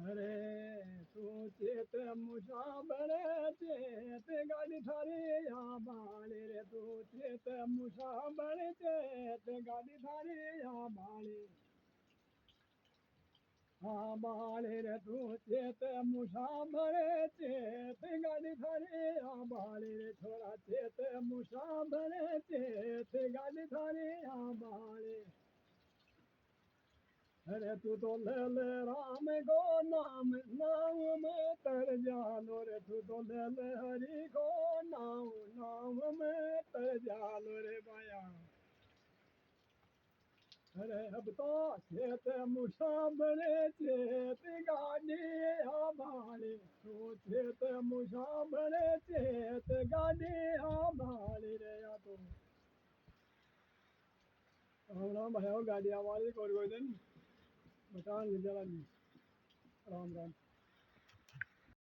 अरे तू चेत मुसाबरे चेत गाड़ी थारी यहाँ बाले रे तू चेत मुसाबरे चेत गाड़ी थारी यहाँ बाले हाँ बाले रे तू चेत मुसाबरे चेत गाड़ी थारी यहाँ बाले रे छोरा चेत मुसाबरे चेत गाड़ी थारी यहाँ बाले अरे तू तो ले ले राम को नाम नाम में तर जालो रे तू तो ले ले हरि को नाम नाम में तर जालो रे बाया अरे अब तो खेत मुसाबरे चेत गाड़ी हमारी तू खेत मुसाबरे चेत गाड़ी हमारी रे या तो राम राम भाई गाड़ी हमारी कोई दिन बता नहीं जरा नहीं राम राम